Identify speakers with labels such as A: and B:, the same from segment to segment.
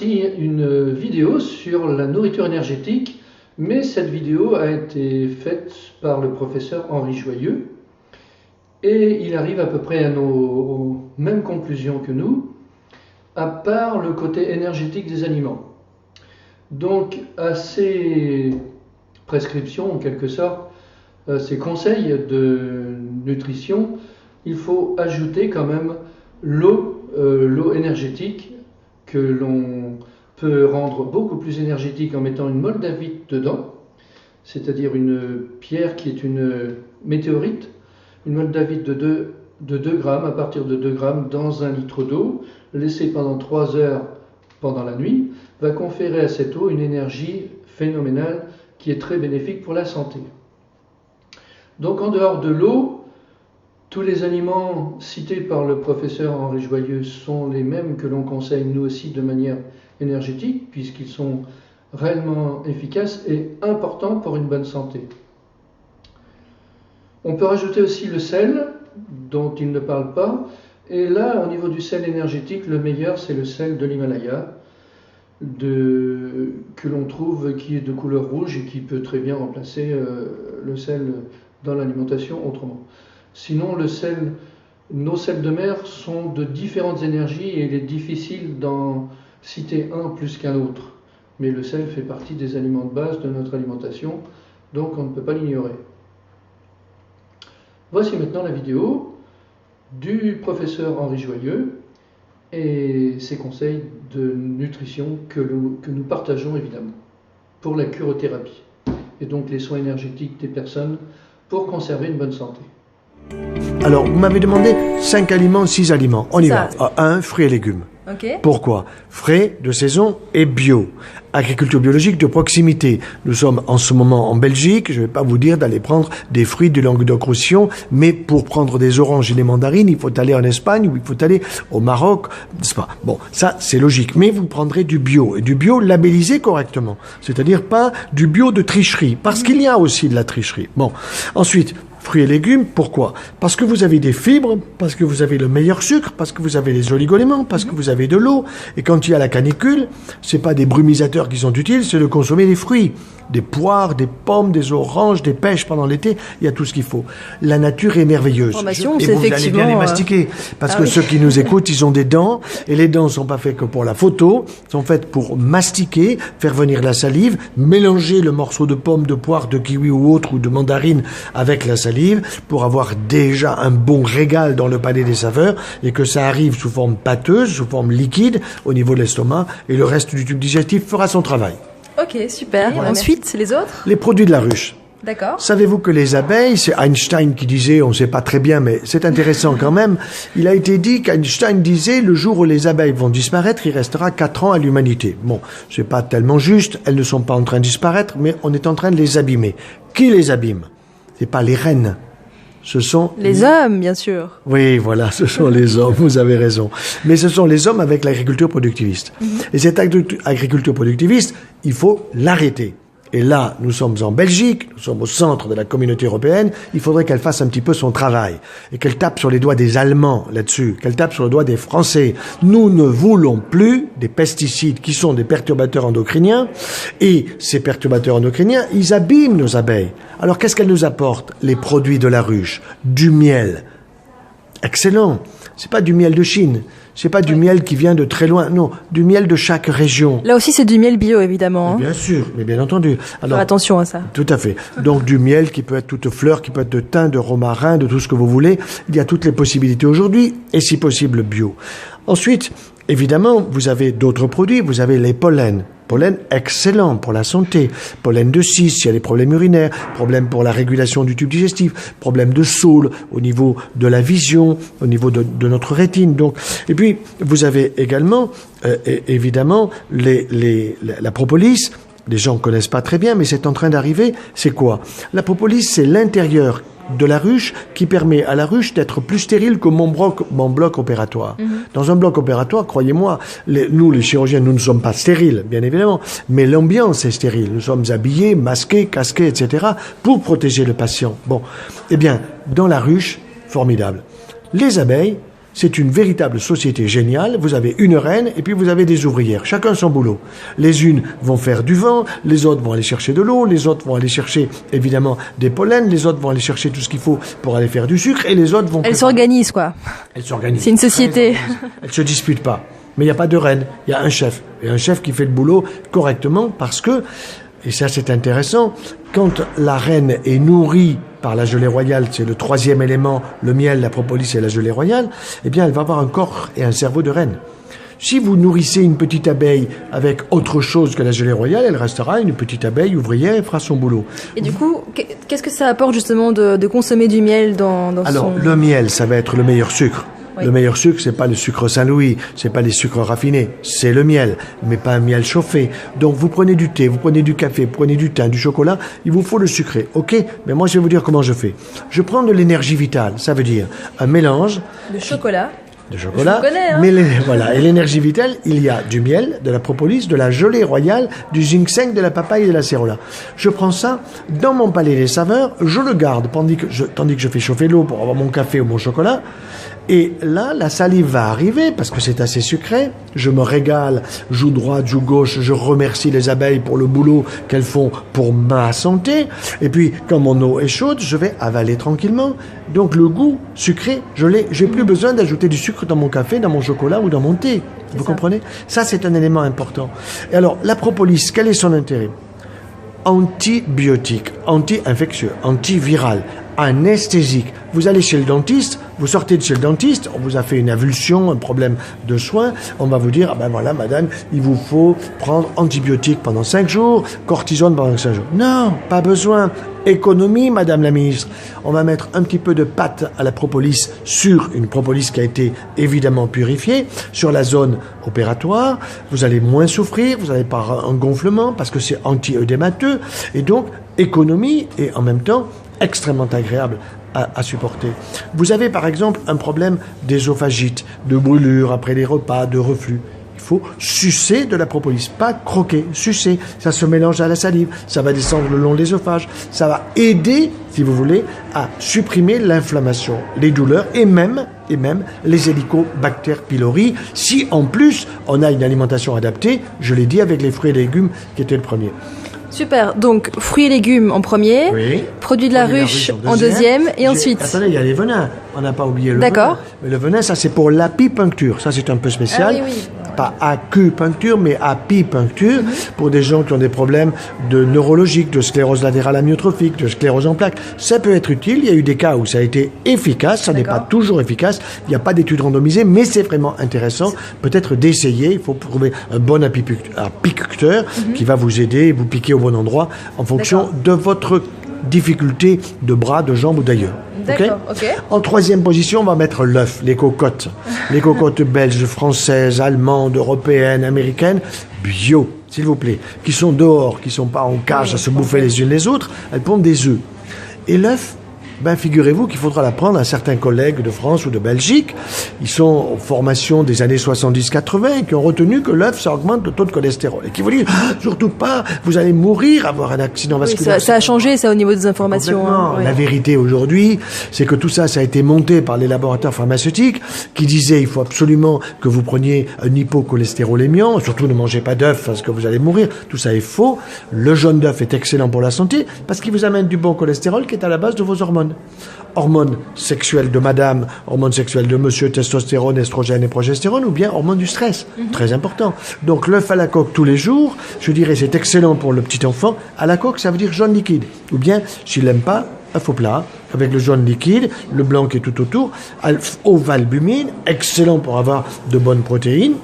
A: voici une vidéo sur la nourriture énergétique, mais cette vidéo a été faite par le professeur Henri Joyeux et il arrive à peu près aux mêmes conclusions que nous, à part le côté énergétique des aliments. Donc à ces prescriptions, en quelque sorte, ces conseils de nutrition, il faut ajouter quand même l'eau énergétique que l'on peut rendre beaucoup plus énergétique en mettant une moldavite dedans, c'est-à-dire une pierre qui est une météorite, une moldavite de 2 grammes, à partir de 2 grammes dans 1 litre d'eau, laissée pendant 3 heures pendant la nuit, va conférer à cette eau une énergie phénoménale qui est très bénéfique pour la santé. Donc en dehors de l'eau, tous les aliments cités par le professeur Henri Joyeux sont les mêmes que l'on conseille nous aussi de manière énergétique, puisqu'ils sont réellement efficaces et importants pour une bonne santé. On peut rajouter aussi le sel, dont il ne parle pas, et là, au niveau du sel énergétique, le meilleur, c'est le sel de l'Himalaya, que l'on trouve, qui est de couleur rouge et qui peut très bien remplacer le sel dans l'alimentation autrement. Sinon, nos sels de mer sont de différentes énergies et il est difficile d'en citer un plus qu'un autre. Mais le sel fait partie des aliments de base de notre alimentation, donc on ne peut pas l'ignorer. Voici maintenant la vidéo du professeur Henri Joyeux et ses conseils de nutrition que nous partageons évidemment pour la curothérapie et donc les soins énergétiques des personnes pour conserver une bonne santé.
B: Alors, vous m'avez demandé 5 aliments, 6 aliments. On y va. 1, fruits et légumes.
C: Okay.
B: Pourquoi? Frais, de saison et bio. Agriculture biologique de proximité. Nous sommes en ce moment en Belgique. Je ne vais pas vous dire d'aller prendre des fruits du Languedoc-Roussillon, mais pour prendre des oranges et des mandarines, il faut aller en Espagne ou il faut aller au Maroc, n'est-ce pas? Bon, ça, c'est logique. Mais vous prendrez du bio. Et du bio labellisé correctement. C'est-à-dire pas du bio de tricherie. Parce qu'il y a aussi de la tricherie. Bon. Ensuite, fruits et légumes, pourquoi? Parce que vous avez des fibres, parce que vous avez le meilleur sucre, parce que vous avez les oligoéléments, parce que vous avez de l'eau. Et quand il y a la canicule, c'est pas des brumisateurs qui sont utiles, c'est de consommer des fruits. Des poires, des pommes, des oranges, des pêches pendant l'été, il y a tout ce qu'il faut. La nature est merveilleuse.
C: Et
B: vous allez bien les mastiquer. Parce que ceux qui nous écoutent, ils ont des dents, et les dents ne sont pas faites que pour la photo, sont faites pour mastiquer, faire venir la salive, mélanger le morceau de pomme, de poire, de kiwi ou autre, ou de mandarine avec la salive, pour avoir déjà un bon régal dans le palais des saveurs, et que ça arrive sous forme pâteuse, sous forme liquide, au niveau de l'estomac, et le reste du tube digestif fera son travail.
C: Ok, super.
B: Voilà.
C: Ensuite, les autres?
B: Les produits de la ruche.
C: D'accord.
B: Savez-vous que les abeilles, c'est Einstein qui disait, on ne sait pas très bien, mais c'est intéressant quand même, il a été dit qu'Einstein disait, le jour où les abeilles vont disparaître, il restera 4 ans à l'humanité. Bon, c'est pas tellement juste, elles ne sont pas en train de disparaître, mais on est en train de les abîmer. Qui les abîme? C'est pas les reines. Ce sont
C: les hommes, bien sûr.
B: Oui, voilà, ce sont les hommes, vous avez raison. Mais ce sont les hommes avec l'agriculture productiviste. Et cette agriculture productiviste, il faut l'arrêter. Et là, nous sommes en Belgique, nous sommes au centre de la communauté européenne, il faudrait qu'elle fasse un petit peu son travail. Et qu'elle tape sur les doigts des Allemands là-dessus, qu'elle tape sur le doigt des Français. Nous ne voulons plus des pesticides qui sont des perturbateurs endocriniens. Et ces perturbateurs endocriniens, ils abîment nos abeilles. Alors qu'est-ce qu'elles nous apportent? Les produits de la ruche, du miel. Excellent. C'est pas du miel de Chine. C'est pas du miel qui vient de très loin. Non, du miel de chaque région.
C: Là aussi, c'est du miel bio, évidemment.
B: Bien sûr, mais bien entendu.
C: Alors, faire attention à ça.
B: Tout à fait. Donc, du miel qui peut être toute fleur, qui peut être de thym, de romarin, de tout ce que vous voulez. Il y a toutes les possibilités aujourd'hui, et si possible, bio. Ensuite, évidemment, vous avez d'autres produits. Vous avez les pollens. Pollen excellent pour la santé. Pollen de cis, s'il y a des problèmes urinaires, problèmes pour la régulation du tube digestif, problèmes de saule au niveau de la vision, au niveau de notre rétine. Donc, et puis, vous avez également, évidemment, la propolis. Les gens ne connaissent pas très bien, mais c'est en train d'arriver. C'est quoi? La propolis, c'est l'intérieur de la ruche qui permet à la ruche d'être plus stérile que mon bloc opératoire. Dans un bloc opératoire, croyez-moi, nous les chirurgiens, nous ne sommes pas stériles, bien évidemment, mais l'ambiance est stérile. Nous sommes habillés, masqués, casqués, etc. pour protéger le patient. Bon, eh bien, dans la ruche, formidable. Les abeilles, c'est une véritable société géniale. Vous avez une reine et puis vous avez des ouvrières. Chacun son boulot. Les unes vont faire du vent, les autres vont aller chercher de l'eau, les autres vont aller chercher évidemment des pollens, les autres vont aller chercher tout ce qu'il faut pour aller faire du sucre et les autres vont...
C: Elles s'organisent, quoi.
B: Elles s'organisent.
C: C'est une société.
B: Elles ne se disputent pas. Mais il n'y a pas de reine, il y a un chef. Et un chef qui fait le boulot correctement parce que, et ça c'est intéressant, quand la reine est nourrie par la gelée royale, c'est le troisième élément, le miel, la propolis et la gelée royale, eh bien elle va avoir un corps et un cerveau de reine. Si vous nourrissez une petite abeille avec autre chose que la gelée royale, elle restera une petite abeille ouvrière et fera son boulot.
C: Et du coup, qu'est-ce que ça apporte justement de consommer du miel dans
B: Alors, le miel, ça va être le meilleur sucre.
C: Oui.
B: Le meilleur sucre, c'est pas le sucre Saint-Louis, c'est pas les sucres raffinés, c'est le miel, mais pas un miel chauffé. Donc vous prenez du thé, vous prenez du café, vous prenez du thym, du chocolat, il vous faut le sucré. Ok, mais moi je vais vous dire comment je fais. Je prends de l'énergie vitale, ça veut dire un mélange
C: de chocolat.
B: de chocolat,
C: Je connais, hein.
B: mais voilà. Et l'énergie vitale, il y a du miel, de la propolis, de la gelée royale, du ginseng, de la papaye et de la cérola. Je prends ça dans mon palais des saveurs, je le garde tandis que je fais chauffer l'eau pour avoir mon café ou mon chocolat. Et là, la salive va arriver parce que c'est assez sucré. Je me régale, joue droite, joue gauche. Je remercie les abeilles pour le boulot qu'elles font pour ma santé. Et puis, quand mon eau est chaude, je vais avaler tranquillement. Donc, le goût sucré, j'ai plus besoin d'ajouter du sucre dans mon café, dans mon chocolat ou dans mon thé. Vous comprenez? Ça, c'est un élément important. Et alors, la propolis, quel est son intérêt? Antibiotique, anti-infectieux, antiviral, anesthésique. Vous allez chez le dentiste, vous sortez de chez le dentiste, on vous a fait une avulsion, un problème de soins, on va vous dire, ah ben voilà madame, il vous faut prendre antibiotique pendant 5 jours, cortisone pendant 5 jours. Non, pas besoin. Économie, madame la ministre. On va mettre un petit peu de pâte à la propolis sur une propolis qui a été évidemment purifiée, sur la zone opératoire. Vous allez moins souffrir, vous n'avez pas un gonflement parce que c'est anti-œdémateux. Et donc, économie et en même temps, extrêmement agréable à supporter. Vous avez par exemple un problème d'ésophagite, de brûlure après les repas, de reflux. Il faut sucer de la propolis, pas croquer, sucer. Ça se mélange à la salive, ça va descendre le long de l'ésophage, ça va aider, si vous voulez, à supprimer l'inflammation, les douleurs et même les hélicobactères pylori, si en plus on a une alimentation adaptée, je l'ai dit avec les fruits et légumes qui étaient le premier.
C: Super, donc fruits et légumes en premier,
B: Oui.
C: Produits de la ruche en deuxième, et ensuite...
B: Attendez, il y a les venins, on n'a pas oublié le
C: D'accord.
B: venin. Mais le venin, ça c'est pour l'apipuncture, ça c'est un peu spécial.
C: Ah oui, oui.
B: Pas acupuncture, mais apipuncture, pour des gens qui ont des problèmes de neurologiques, de sclérose latérale amyotrophique, de sclérose en plaques. Ça peut être utile, il y a eu des cas où ça a été efficace, ça n'est pas toujours efficace, il n'y a pas d'études randomisées, mais c'est vraiment intéressant, peut-être d'essayer, il faut trouver un bon apiculteur qui va vous aider et vous piquer au bon endroit en fonction de votre difficulté de bras, de jambes ou d'ailleurs.
C: D'accord, ok.
B: En troisième position, on va mettre l'œuf, les cocottes. Les cocottes belges, françaises, allemandes, européennes, américaines, bio, s'il vous plaît, qui sont dehors, qui ne sont pas en cage à se bouffer les unes les autres, elles pondent des œufs. Et l'œuf, ben figurez-vous qu'il faudra l'apprendre à certains collègues de France ou de Belgique. Ils sont en formation des années 70-80 et qui ont retenu que l'œuf, ça augmente le taux de cholestérol. Et qui vous disent, surtout pas, vous allez mourir, avoir un accident vasculaire.
C: Oui, ça a changé, ça, au niveau des informations. Hein,
B: La vérité aujourd'hui, c'est que tout ça, ça a été monté par les laboratoires pharmaceutiques qui disaient, il faut absolument que vous preniez un hypocholestérolémiant, surtout ne mangez pas d'œuf parce que vous allez mourir. Tout ça est faux. Le jaune d'œuf est excellent pour la santé parce qu'il vous amène du bon cholestérol qui est à la base de vos hormones. Hormones sexuelles de madame, hormones sexuelles de monsieur, testostérone, estrogène et progestérone, ou bien hormones du stress. Très important. Donc l'œuf à la coque tous les jours, je dirais c'est excellent pour le petit enfant. À la coque, ça veut dire jaune liquide. Ou bien, s'il n'aime pas, un faux plat, avec le jaune liquide, le blanc qui est tout autour, ovalbumine, excellent pour avoir de bonnes protéines.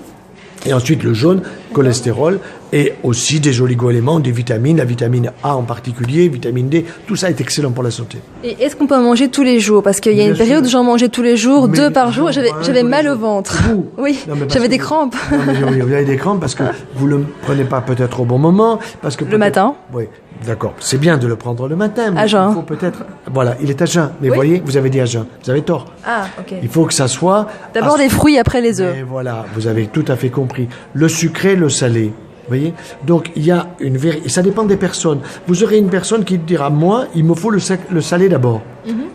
B: Et ensuite le jaune, cholestérol, et aussi des oligo-éléments, des vitamines, la vitamine A en particulier, vitamine D, tout ça est excellent pour la santé.
C: Et est-ce qu'on peut en manger tous les jours? Parce qu'il y a une période où j'en mangeais tous les jours, 2 par jour, j'avais mal au ventre. Oui, j'avais des crampes.
B: Non, mais vous avez des crampes parce que vous ne le prenez pas peut-être au bon moment. Parce que
C: le matin?
B: Oui, d'accord. C'est bien de le prendre le matin. Mais
C: à jeun.
B: Il faut peut-être... Voilà, il est à jeun. Mais vous voyez, vous avez dit à jeun. Vous avez tort.
C: Ah, ok.
B: Il faut que ça soit...
C: D'abord les fruits, après les œufs.
B: Et voilà, vous avez tout à fait compris. Le sucré, le salé. Vous voyez? Donc, il y a ça dépend des personnes. Vous aurez une personne qui dira, moi, il me faut le salé d'abord.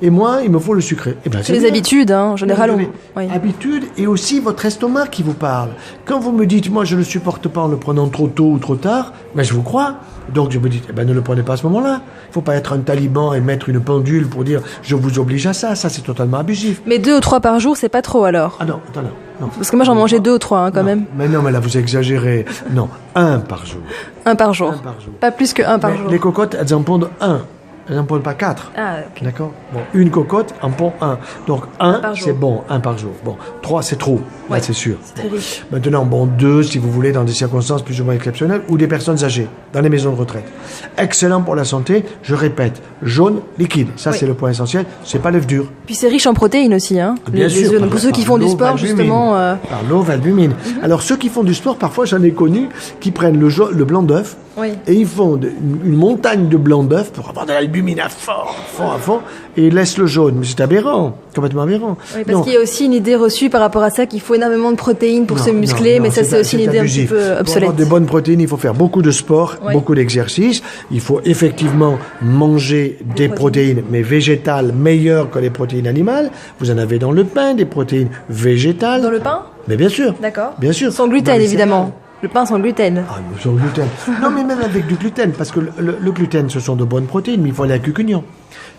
B: et moi, il me faut le sucré. Eh ben,
C: c'est les habitudes, hein, en général.
B: Habitude et aussi votre estomac qui vous parle. Quand vous me dites, moi, je ne le supporte pas en le prenant trop tôt ou trop tard, ben, je vous crois. Donc, je me dis, ne le prenez pas à ce moment-là. Il ne faut pas être un taliban et mettre une pendule pour dire, je vous oblige à ça. Ça, c'est totalement abusif.
C: Mais 2 ou 3 par jour, c'est pas trop, alors?
B: Ah non, attends, non.
C: Parce que moi, j'en mangeais 2 ou 3, hein, quand même.
B: Mais non, mais là, vous exagérez. Non, 1 par jour.
C: 1 par jour. Pas plus que 1 par jour.
B: Les cocottes, elles en pondent 1. Elles n'en pondent pas 4.
C: Ah, ok.
B: D'accord. Bon, une cocotte en pond 1. Donc 1, c'est bon, 1 par jour. Bon, 3, c'est trop. Là, c'est sûr.
C: C'est très riche.
B: Maintenant, 2, si vous voulez, dans des circonstances plus ou moins exceptionnelles, ou des personnes âgées, dans les maisons de retraite. Excellent pour la santé, je répète, jaune, liquide. Ça, c'est le point essentiel. C'est pas l'œuf dur.
C: Puis c'est riche en protéines aussi, hein.
B: Bien sûr.
C: Les œufs. Pour ceux qui font du sport, justement.
B: Par l'eau, valbumine. Alors, ceux qui font du sport, parfois, j'en ai connu, qui prennent le blanc d'œuf, et ils font une montagne de blanc d'œuf pour avoir de l'albumine à fond, et ils laissent le jaune. Mais c'est aberrant, complètement aberrant.
C: Oui, parce qu'il y a aussi une idée reçue par rapport à ça qu'il faut énormément de protéines pour se muscler, mais ça c'est aussi une idée
B: abusif.
C: Un petit peu obsolète.
B: Pour avoir de bonnes protéines, il faut faire beaucoup de sport, beaucoup d'exercices. Il faut effectivement manger des protéines, mais végétales, meilleures que les protéines animales. Vous en avez dans le pain, des protéines végétales.
C: Dans le pain?
B: Mais bien sûr.
C: D'accord.
B: Bien sûr.
C: Sans gluten, évidemment. Le pain sans gluten.
B: Ah, sans gluten. Non, mais même avec du gluten, parce que le gluten, ce sont de bonnes protéines, mais il faut aller à Cucugnan.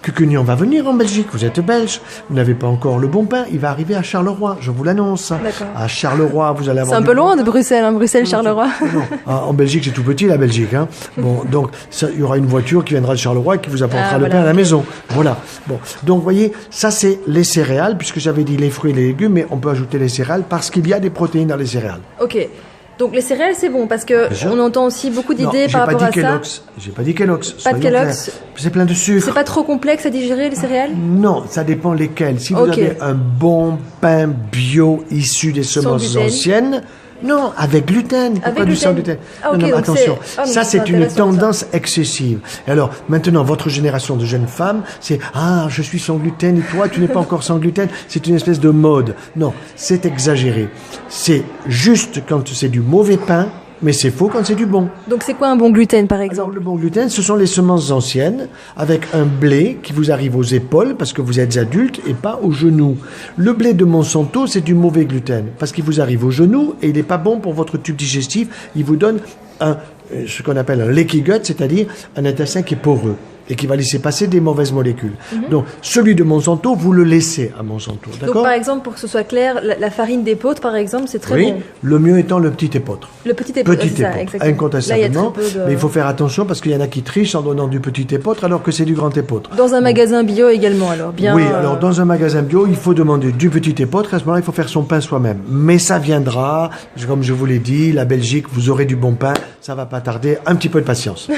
B: Cucugnan va venir en Belgique, vous êtes belge, vous n'avez pas encore le bon pain, il va arriver à Charleroi, je vous l'annonce.
C: D'accord.
B: À Charleroi, vous allez avoir...
C: C'est un peu loin de Bruxelles, hein, Bruxelles-Charleroi.
B: Non. En Belgique, c'est tout petit, la Belgique. Hein. Bon, donc, il y aura une voiture qui viendra de Charleroi et qui vous apportera le pain à la maison. Voilà. Bon, donc, vous voyez, ça, c'est les céréales, puisque j'avais dit les fruits et les légumes, mais on peut ajouter les céréales parce qu'il y a des protéines dans les céréales.
C: Ok. Donc les céréales, c'est bon, parce que on entend aussi beaucoup d'idées par rapport à ça.
B: J'ai pas dit Kellogg's.
C: Pas de Kellogg's.
B: C'est plein de sucre.
C: C'est pas trop complexe à digérer, les céréales?
B: Non, ça dépend lesquelles. Si vous avez un bon pain bio issu des semences anciennes... Non, avec gluten. Pourquoi du sans gluten? Non, attention. Ça, c'est une tendance excessive. Et alors, maintenant, votre génération de jeunes femmes, c'est « Ah, je suis sans gluten et toi, tu n'es pas encore sans gluten. » C'est une espèce de mode. Non, c'est exagéré. C'est juste quand c'est du mauvais pain, mais c'est faux quand c'est du bon.
C: Donc c'est quoi un bon gluten, par exemple?
B: Alors, le bon gluten, ce sont les semences anciennes avec un blé qui vous arrive aux épaules parce que vous êtes adulte et pas aux genoux. Le blé de Monsanto, c'est du mauvais gluten parce qu'il vous arrive aux genoux et il n'est pas bon pour votre tube digestif. Il vous donne ce qu'on appelle un leaky gut, c'est-à-dire un intestin qui est poreux et qui va laisser passer des mauvaises molécules. Donc, celui de Monsanto, vous le laissez à Monsanto. D'accord?
C: Donc, par exemple, pour que ce soit clair, la farine d'épeautre, par exemple, c'est très bon.
B: Le mieux étant le petit épeautre.
C: Le petit épeautre, c'est ça, exactement.
B: Incontestablement. Mais il faut faire attention parce qu'il y en a qui trichent en donnant du petit épeautre alors que c'est du grand épeautre.
C: Dans un magasin bio également, alors bien.
B: Oui, alors dans un magasin bio, il faut demander du petit épeautre. À ce moment-là, il faut faire son pain soi-même. Mais ça viendra, comme je vous l'ai dit, la Belgique, vous aurez du bon pain. Ça va pas tarder. Un petit peu de patience.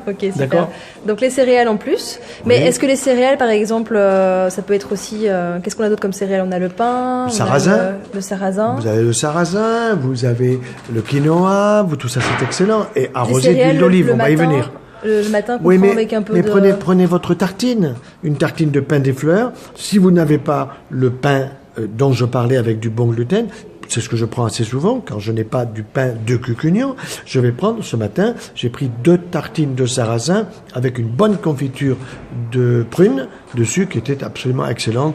C: Ok, super. D'accord. Donc les céréales en plus. Mais est-ce que les céréales, par exemple, ça peut être aussi... qu'est-ce qu'on a d'autre comme céréales? On a le pain,
B: le sarrasin.
C: Le sarrasin.
B: Vous avez le sarrasin, vous avez le quinoa, tout ça c'est excellent. Et arrosé d'huile d'olive, on va y venir.
C: Le matin, qu'on prend avec un peu de...
B: Mais prenez votre tartine, une tartine de pain des fleurs. Si vous n'avez pas le pain dont je parlais avec du bon gluten, c'est ce que je prends assez souvent, quand je n'ai pas du pain de Cucugnan, je vais prendre, ce matin, j'ai pris 2 tartines de sarrasin avec une bonne confiture de prunes dessus, qui était absolument excellente,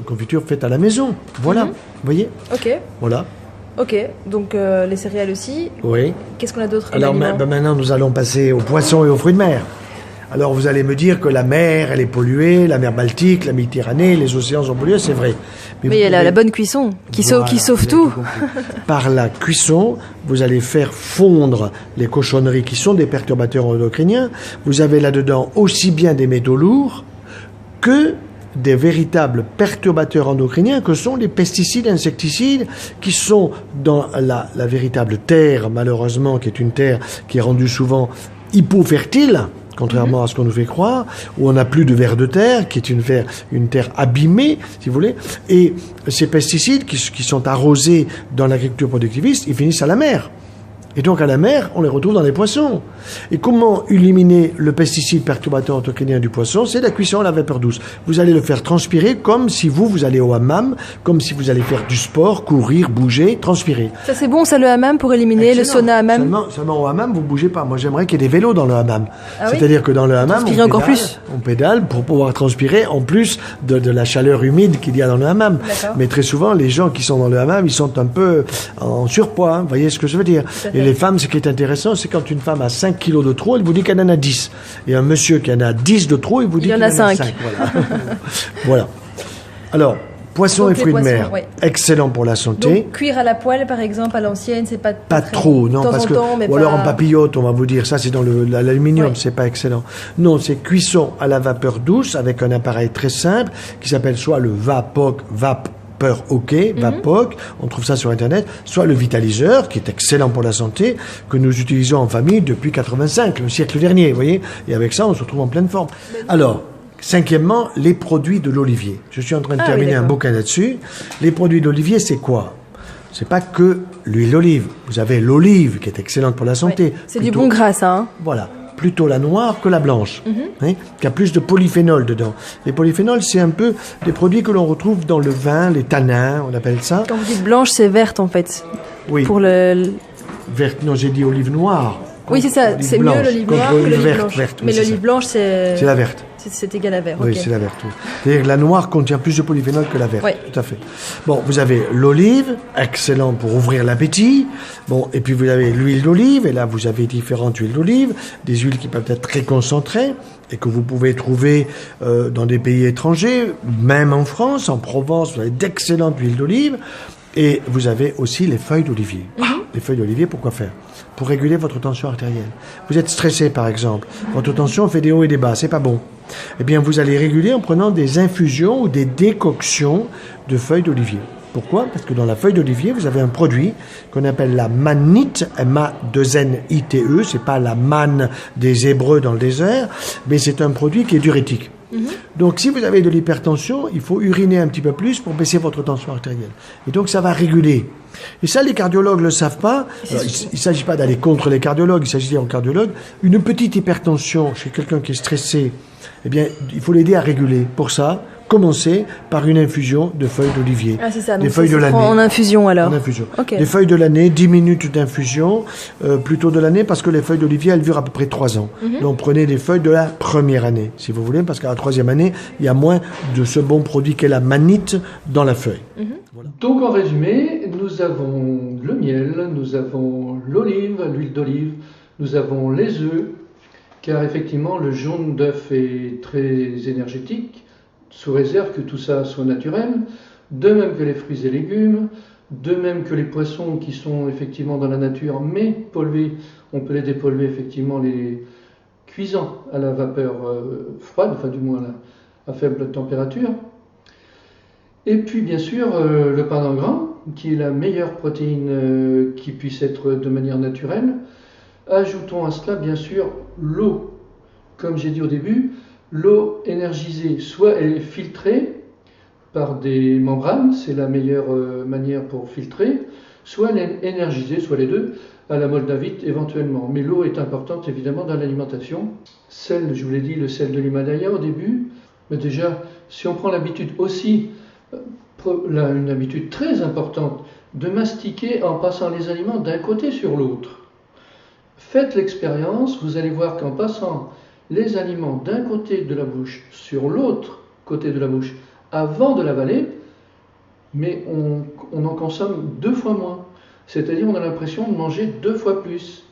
B: confiture faite à la maison. Voilà, vous voyez?
C: Ok.
B: Voilà.
C: Ok, donc les céréales aussi.
B: Oui.
C: Qu'est-ce qu'on a d'autre?
B: Alors maintenant, nous allons passer aux poissons et aux fruits de mer. Alors vous allez me dire que la mer, elle est polluée, la mer Baltique, la Méditerranée, les océans sont pollués, c'est vrai.
C: Mais il y a la bonne cuisson qui sauve tout.
B: Par la cuisson, vous allez faire fondre les cochonneries qui sont des perturbateurs endocriniens. Vous avez là-dedans aussi bien des métaux lourds que des véritables perturbateurs endocriniens que sont les pesticides, insecticides, qui sont dans la véritable terre, malheureusement, qui est une terre qui est rendue souvent hypofertile, contrairement à ce qu'on nous fait croire, où on n'a plus de vers de terre, qui est une terre abîmée, si vous voulez, et ces pesticides qui sont arrosés dans l'agriculture productiviste, ils finissent à la mer. Et donc à la mer, on les retrouve dans les poissons. Et comment éliminer le pesticide perturbateur endocrinien du poisson? C'est la cuisson à la vapeur douce. Vous allez le faire transpirer comme si vous allez au hammam, comme si vous allez faire du sport, courir, bouger, transpirer.
C: Ça c'est bon, ça le hammam pour éliminer le sauna hammam.
B: Seulement au hammam, vous bougez pas. Moi j'aimerais qu'il y ait des vélos dans le hammam.
C: Ah oui?
B: C'est-à-dire que dans le hammam,
C: on
B: pédale pour pouvoir transpirer en plus de la chaleur humide qu'il y a dans le hammam. Mais très souvent, les gens qui sont dans le hammam, ils sont un peu en surpoids. Hein. Vous voyez ce que je veux dire? Et les femmes, ce qui est intéressant, c'est quand une femme a 5 kilos de trop, elle vous dit qu'elle en a 10. Et un monsieur qui en a 10 de trop, il vous dit qu'il en a 5. Voilà. Voilà. Alors, poissons et fruits de mer, excellent pour la santé.
C: Donc, cuire à la poêle, par exemple, à l'ancienne, c'est pas
B: trop, non, parce que ou alors en papillote, on va vous dire, ça c'est dans l'aluminium, c'est pas excellent. Non, c'est cuisson à la vapeur douce avec un appareil très simple qui s'appelle soit le Vapoc, Vapoc, on trouve ça sur Internet, soit le vitaliseur, qui est excellent pour la santé, que nous utilisons en famille depuis 85, le siècle dernier, vous voyez. Et avec ça, on se retrouve en pleine forme. Alors, cinquièmement, les produits de l'olivier. Je suis en train de terminer un bouquin là-dessus. Les produits d'olivier, c'est quoi? C'est pas que l'huile d'olive. Vous avez l'olive, qui est excellente pour la santé.
C: C'est du bon gras, ça. Hein.
B: Voilà. Plutôt la noire que la blanche, qui a plus de polyphénol dedans. Les polyphénols, c'est un peu des produits que l'on retrouve dans le vin, les tanins, on appelle ça.
C: Quand vous dites blanche, c'est verte en fait.
B: Oui.
C: Pour
B: Verte, non, j'ai dit olive noire.
C: Oui, c'est ça, c'est mieux l'olive noire que l'olive blanche.
B: Verte,
C: mais l'olive blanche, c'est
B: la verte.
C: C'est égal à vert.
B: Oui, c'est la verte. Oui. C'est-à-dire que la noire contient plus de polyphénol que la verte.
C: Oui.
B: Tout à fait. Bon, vous avez l'olive, excellent pour ouvrir l'appétit. Bon, et puis vous avez l'huile d'olive, et là vous avez différentes huiles d'olive, des huiles qui peuvent être très concentrées et que vous pouvez trouver dans des pays étrangers, même en France, en Provence, vous avez d'excellentes huiles d'olive. Et vous avez aussi les feuilles d'olivier. Les feuilles d'olivier, pourquoi faire? Pour réguler votre tension artérielle. Vous êtes stressé, par exemple. Votre tension fait des hauts et des bas. C'est pas bon. Eh bien, vous allez réguler en prenant des infusions ou des décoctions de feuilles d'olivier. Pourquoi? Parce que dans la feuille d'olivier, vous avez un produit qu'on appelle la mannite, M-A-2-N-I-T-E. C'est pas la manne des Hébreux dans le désert, mais c'est un produit qui est diurétique. Donc, si vous avez de l'hypertension, il faut uriner un petit peu plus pour baisser votre tension artérielle. Et donc, ça va réguler. Et ça, les cardiologues ne le savent pas. Alors, il ne s'agit pas d'aller contre les cardiologues, il s'agit de dire aux cardiologues, une petite hypertension chez quelqu'un qui est stressé, eh bien, il faut l'aider à réguler. Pour ça, commencer par une infusion de feuilles d'olivier.
C: Ah, c'est ça.
B: Des feuilles de l'année.
C: En infusion, alors.
B: En infusion.
C: Okay.
B: Des feuilles de l'année, 10 minutes d'infusion, plutôt de l'année, parce que les feuilles d'olivier, elles durent à peu près 3 ans. Donc, prenez des feuilles de la première année, si vous voulez, parce qu'à la 3e année, il y a moins de ce bon produit qu'est la mannite dans la feuille.
A: Voilà. Donc, en résumé, nous avons le miel, nous avons l'olive, l'huile d'olive, nous avons les œufs, car effectivement, le jaune d'œuf est très énergétique, sous réserve que tout ça soit naturel, de même que les fruits et légumes, de même que les poissons qui sont effectivement dans la nature, mais polvés, on peut les dépolver effectivement les cuisant à la vapeur froide, enfin du moins à faible température. Et puis bien sûr le pain en grain, qui est la meilleure protéine qui puisse être de manière naturelle. Ajoutons à cela bien sûr l'eau, comme j'ai dit au début. L'eau énergisée, soit elle est filtrée par des membranes, c'est la meilleure manière pour filtrer, soit elle est énergisée, soit les deux, à la moldavite éventuellement. Mais l'eau est importante évidemment dans l'alimentation. Sel, je vous l'ai dit, le sel de l'Himalaya au début, mais déjà, si on prend l'habitude aussi, une habitude très importante, de mastiquer en passant les aliments d'un côté sur l'autre. Faites l'expérience, vous allez voir qu'en passant les aliments d'un côté de la bouche sur l'autre côté de la bouche avant de l'avaler, mais on en consomme 2 fois moins. C'est-à-dire on a l'impression de manger 2 fois plus.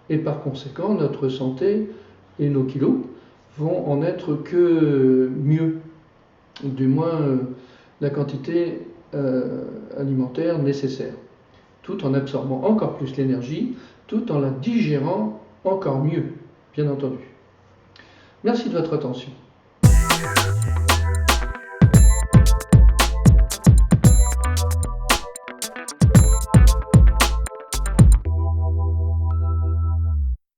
A: Et par conséquent, notre santé et nos kilos vont en être que mieux. Du moins la quantité alimentaire nécessaire. Tout en absorbant encore plus l'énergie, tout en la digérant encore mieux, bien entendu. Merci de votre attention.